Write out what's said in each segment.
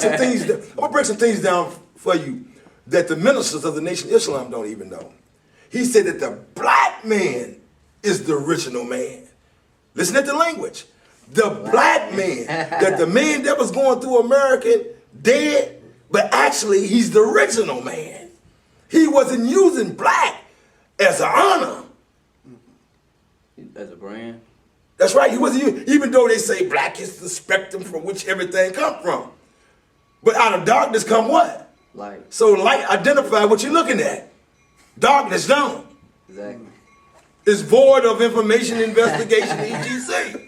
some things. I'm gonna break some things down for you that the ministers of the Nation of Islam don't even know. He said that the black man is the original man. Listen at the language. The black man, that the man that was going through America dead, but actually he's the original man. He wasn't using black as an honor. As a brand? That's right. He wasn't, even though they say black is the spectrum from which everything comes from. But out of darkness come what? Light. So light identify what you're looking at. Darkness don't. Exactly. It's void of information, investigation, etc.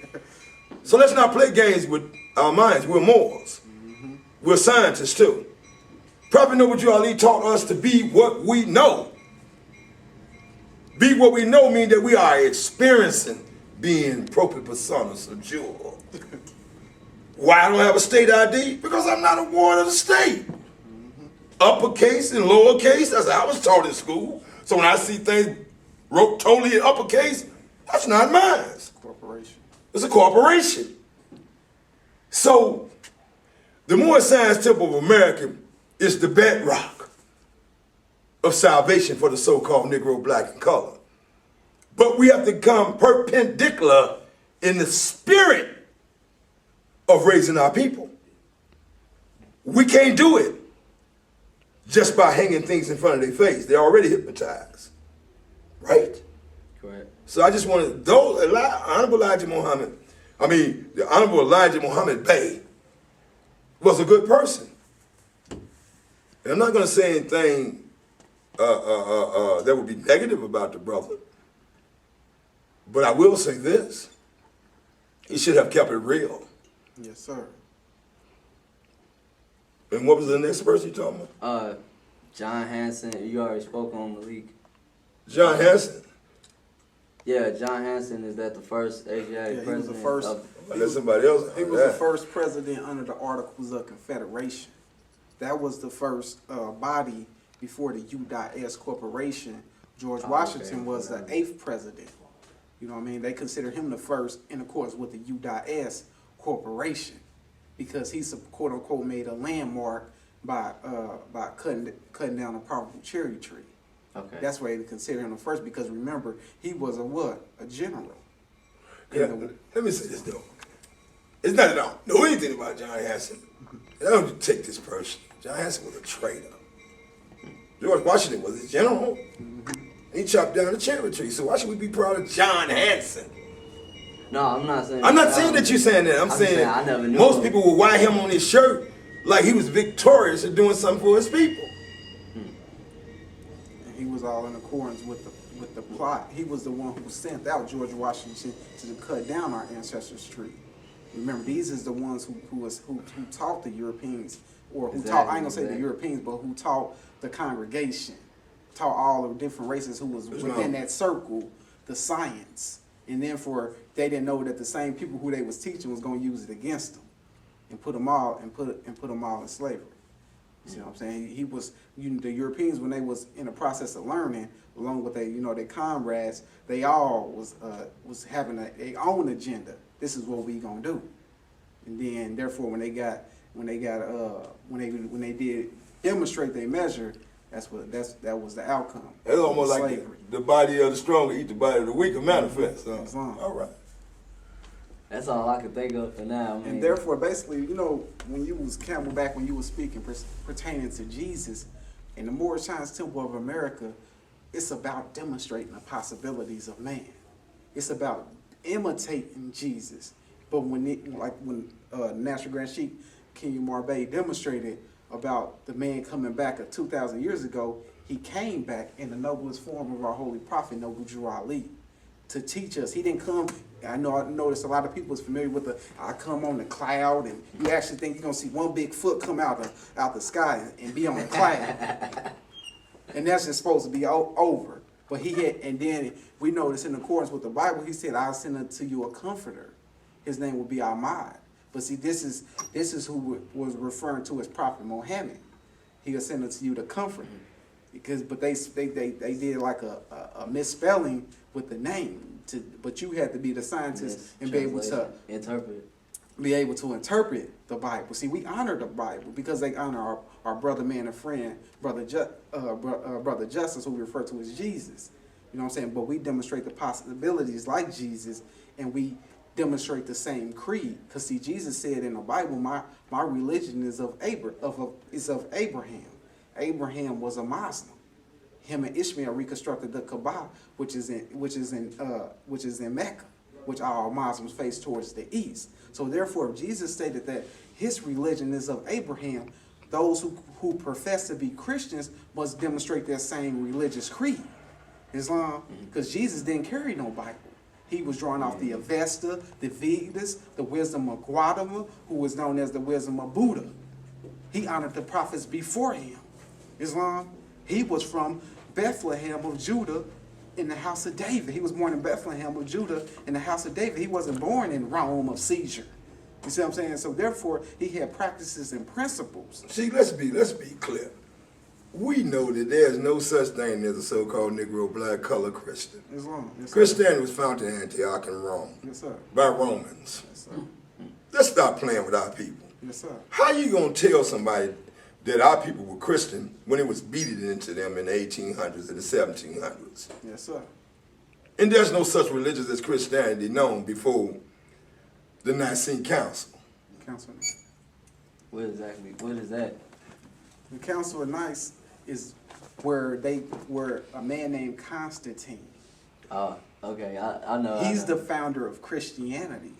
So let's not play games with our minds. We're morals. We're scientists too. Prophet Noble Ali taught us to be what we know. Be what we know means that we are experiencing being propria persona subjure. Why I don't have a state ID? Because I'm not a ward of the state. Uppercase and lowercase, that's how I was taught in school. So when I see things wrote totally in uppercase, that's not mine. Corporation. It's a corporation. So the Moorish Science Temple of America is the bedrock of salvation for the so-called Negro, black, and color. But we have to come perpendicular in the spirit of raising our people. We can't do it just by hanging things in front of their face. They're already hypnotized, right? Correct. So I just wanted, the Honorable Elijah Muhammad Bey was a good person. And I'm not going to say anything that would be negative about the brother. But I will say this. He should have kept it real. Yes, sir. And what was the next person you talking about? John Hanson. You already spoke on Malik. John Hanson. Yeah, John Hanson, is that the first Asiatic president? He was the first. Let somebody else. He was the first president under the Articles of Confederation. That was the first body before the U.S. Corporation. George Washington was the 8th president. You know what I mean? They consider him the first in accordance with the U.S. Corporation because he's quote unquote made a landmark by cutting down a powerful cherry tree. Okay. That's why they consider him the first because remember he was a what? A general. Yeah, let me say this though. It's not that I don't know anything about John Hanson. I don't take this person. John Hanson was a traitor. George Washington was a general. He chopped down the cherry tree. So why should we be proud of John Hanson? No, I'm not saying. I'm not saying that you're saying that. I'm saying I never knew most him. people would wear him on his shirt like he was victorious and doing something for his people. And he was all in accordance with the plot. He was the one who sent out George Washington to cut down our ancestors' tree. Remember, these is the ones who taught the Europeans, or who taught, I ain't gonna say the Europeans, but who taught the congregation, taught all the different races who was within that circle, the science. And therefore, they didn't know that the same people who they was teaching was gonna use it against them and put them all in slavery. You see what I'm saying? He was, the Europeans, when they was in the process of learning, along with their comrades, they all was having their own agenda. This is what we gonna do. And then, therefore, when they did demonstrate their measure, that was the outcome. It's almost like the body of the strong eat the body of the weaker manifest. All right. That's all I can think of for now. I mean, and therefore, basically, when you was Camelback, when you was speaking pertaining to Jesus, in the Moorish Science Temple of America, it's about demonstrating the possibilities of man. It's about imitating Jesus. But when National Grand Sheik Kenu Marbay demonstrated about the man coming back 2,000 years ago, he came back in the noblest form of our holy prophet, Noble Drew Ali, to teach us. He didn't come, I noticed a lot of people is familiar with I come on the cloud, and you actually think you're going to see one big foot come out the sky and be on the cloud. And that's just supposed to be over. But and then we notice in accordance with the Bible, he said, I'll send unto you a comforter. His name will be Ahmad. But see, this is who was referring to as Prophet Muhammad. He'll send unto you the comforter. But they did like a misspelling with the name. But you had to be the scientist and be able to interpret. be able to interpret the Bible. See, we honor the Bible because they honor our brother, man, and friend, brother Justice, who we refer to as Jesus. You know what I'm saying? But we demonstrate the possibilities like Jesus, and we demonstrate the same creed. Because see, Jesus said in the Bible, my religion is of Abraham. Abraham was a Muslim. Him and Ishmael reconstructed the Kaaba, which is in Mecca, which all Muslims face towards the east. So therefore, if Jesus stated that his religion is of Abraham, those who profess to be Christians must demonstrate their same religious creed. Islam, because Jesus didn't carry no Bible. He was drawing off the Avesta, the Vedas, the wisdom of Gautama, who was known as the wisdom of Buddha. He honored the prophets before him. Islam, he was from Bethlehem of Judah in the house of David. He was born in Bethlehem of Judah in the house of David. He wasn't born in Rome of Caesar. You see what I'm saying? So therefore, he had practices and principles. See, let's be clear. We know that there's no such thing as a so-called Negro black color Christian. Islam. Yes, Christianity was founded in Antioch and Rome. Yes, sir. By Romans. Yes, sir. Let's stop playing with our people. Yes, sir. How you gonna tell somebody that our people were Christian when it was beaten into them in the 1800s and the 1700s? Yes, sir. And there's no such religion as Christianity known before the Nicene Council. Council. What is that? The Council of Nice is where a man named Constantine. Oh, okay. I know. He's the founder of Christianity.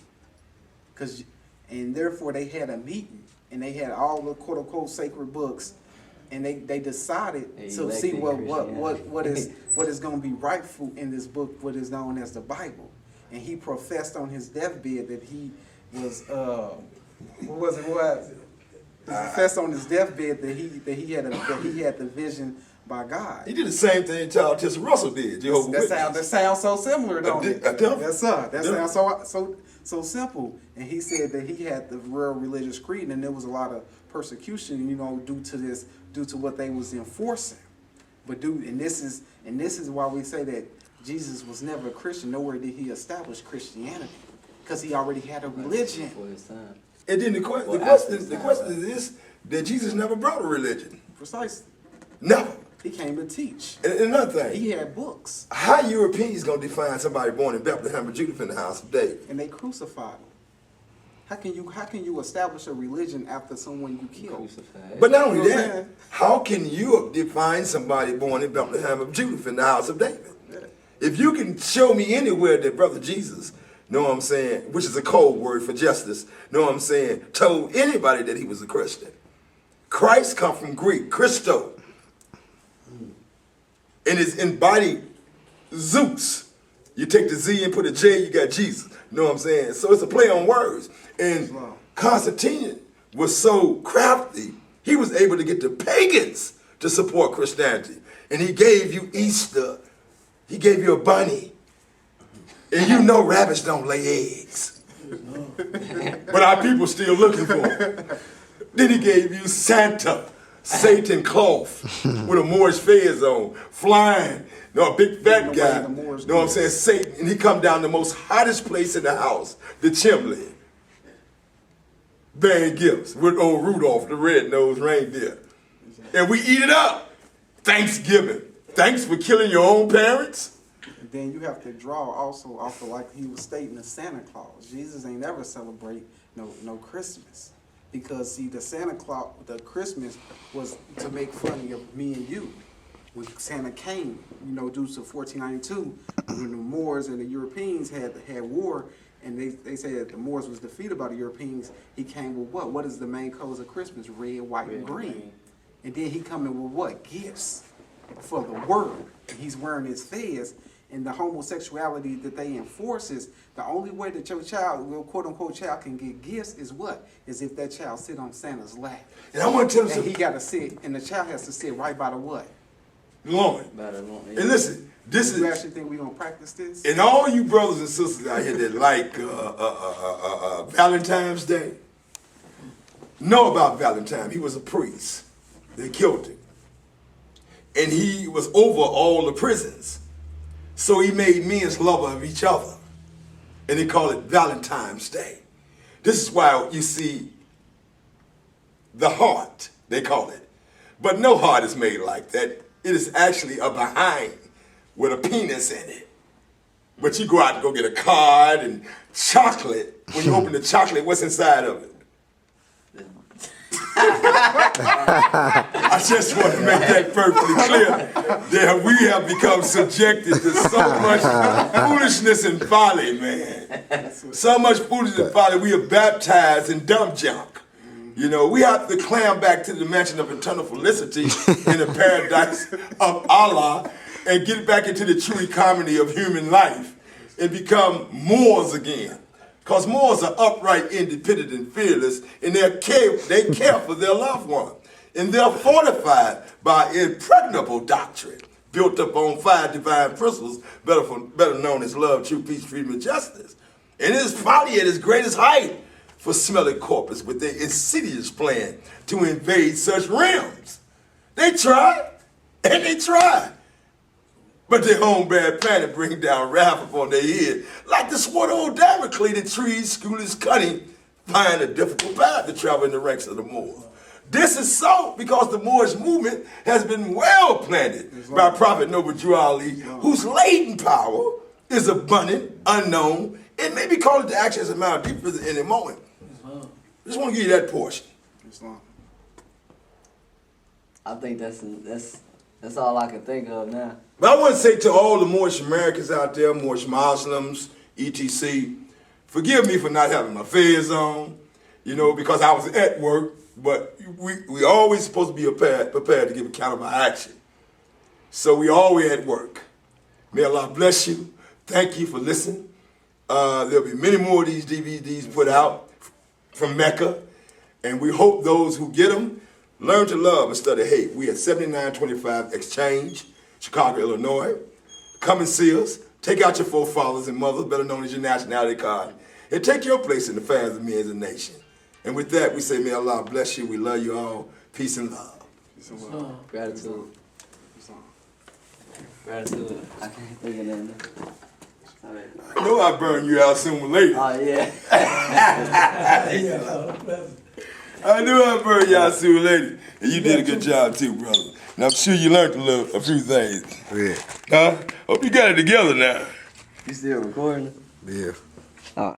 And therefore they had a meeting and they had all the quote unquote sacred books, and they decided to see what is going to be rightful in this book, what is known as the Bible. And he professed on his deathbed that he was professed on his deathbed that he had the vision by God. He did the same thing Charles Tissa Russell did. That sounds so similar, don't it? That sounds so simple. And he said that he had the real religious creed, and there was a lot of persecution, due to what they was enforcing. And this is why we say that Jesus was never a Christian. Nowhere did he establish Christianity, because he already had a religion. Before his time. And then the question is this, that Jesus never brought a religion. Precisely. Never. He came to teach. And another thing. He had books. How Europeans going to define somebody born in Bethlehem of Judah in the house of David? And they crucified him. How can you establish a religion after someone you killed? Crucified. But not only that, how can you define somebody born in Bethlehem of Judah in the house of David? Yeah. If you can show me anywhere that brother Jesus, know what I'm saying, which is a code word for justice, know what I'm saying, told anybody that he was a Christian. Christ come from Greek, Christo. And it's embodied Zeus. You take the Z and put a J, you got Jesus. You know what I'm saying? So it's a play on words. And Constantine was so crafty, he was able to get the pagans to support Christianity. And he gave you Easter. He gave you a bunny. And rabbits don't lay eggs. But our people still looking for him. Then he gave you Santa, Satan cloth with a Moorish fez on, flying. A big fat guy. You know what I'm saying? Satan. And he come down the most hottest place in the house, the chimney. Bearing gifts with old Rudolph, the red-nosed reindeer. And we eat it up. Thanksgiving. Thanks for killing your own parents. And then you have to draw also off of, like he was stating, the Santa Claus. Jesus ain't ever celebrate no Christmas. Because see, the Christmas was to make fun of me and you. When Santa came, due to 1492, when the Moors and the Europeans had war, and they said the Moors was defeated by the Europeans, he came with what? What is the main colors of Christmas? Red, white, and green. And then he coming with what? Gifts for the world. And he's wearing his fez. And the homosexuality that they enforce is the only way that your child, your quote-unquote child, can get gifts is what? Is if that child sit on Santa's lap. And I want to tell you something. And he got to sit, and the child has to sit right by the what? Loin. Yeah. And listen, this you actually think we're going to practice this? And all you brothers and sisters out here that like Valentine's Day, know about Valentine. He was a priest. They killed him. And he was over all the prisons. So he made men's lover of each other. And they call it Valentine's Day. This is why you see the heart, they call it. But no heart is made like that. It is actually a behind with a penis in it. But you go out to go get a card and chocolate. When you open the chocolate, what's inside of it? I just want to make that perfectly clear that we have become subjected to so much foolishness and folly, man. So much foolishness and folly. We are baptized in dumb junk. You know, we have to climb back to the dimension of eternal felicity in the paradise of Allah and get back into the true economy of human life and become Moors again. Because Moors are upright, independent, and fearless, and they care for their loved one. And they're fortified by impregnable doctrine, built up on 5 divine principles, better known as love, truth, peace, freedom, and justice. And it is folly at its greatest height for smelly corpus with their insidious plan to invade such realms. They try, and they try. But their own bad planet bring down wrath upon their head. Like the sword of old Damocles, the trees, schoolers cutting, find a difficult path to travel in the ranks of the Moors. This is so because the Moorish movement has been well planted by Prophet Noble Drew Ali, whose latent power is abundant, unknown, and maybe called to action as a amount deeper in any moment. I just want to give you that portion. I think that's all I can think of now. But I want to say to all the Moorish Americans out there, Moorish Muslims, etc., forgive me for not having my fez on, you know, because I was at work, but we always supposed to be prepared to give account of our action. So we always at work. May Allah bless you. Thank you for listening. There'll be many more of these DVDs put out from Mecca, and we hope those who get them learn to love instead of hate. We at 7925 Exchange, Chicago, Illinois. Come and see us. Take out your forefathers and mothers, better known as your nationality card, and take your place in the affairs of me as a nation. And with that, we say, may Allah bless you. We love you all. Peace and love. Peace and love. Gratitude. Gratitude. I can't think of nothing. I know I burn you out sooner or later. Oh, yeah. I knew I'd burn you out sooner or later. And you did a good job too, brother. And I'm sure you learned a few things. Yeah. Huh? Hope you got it together now. You still recording? Yeah.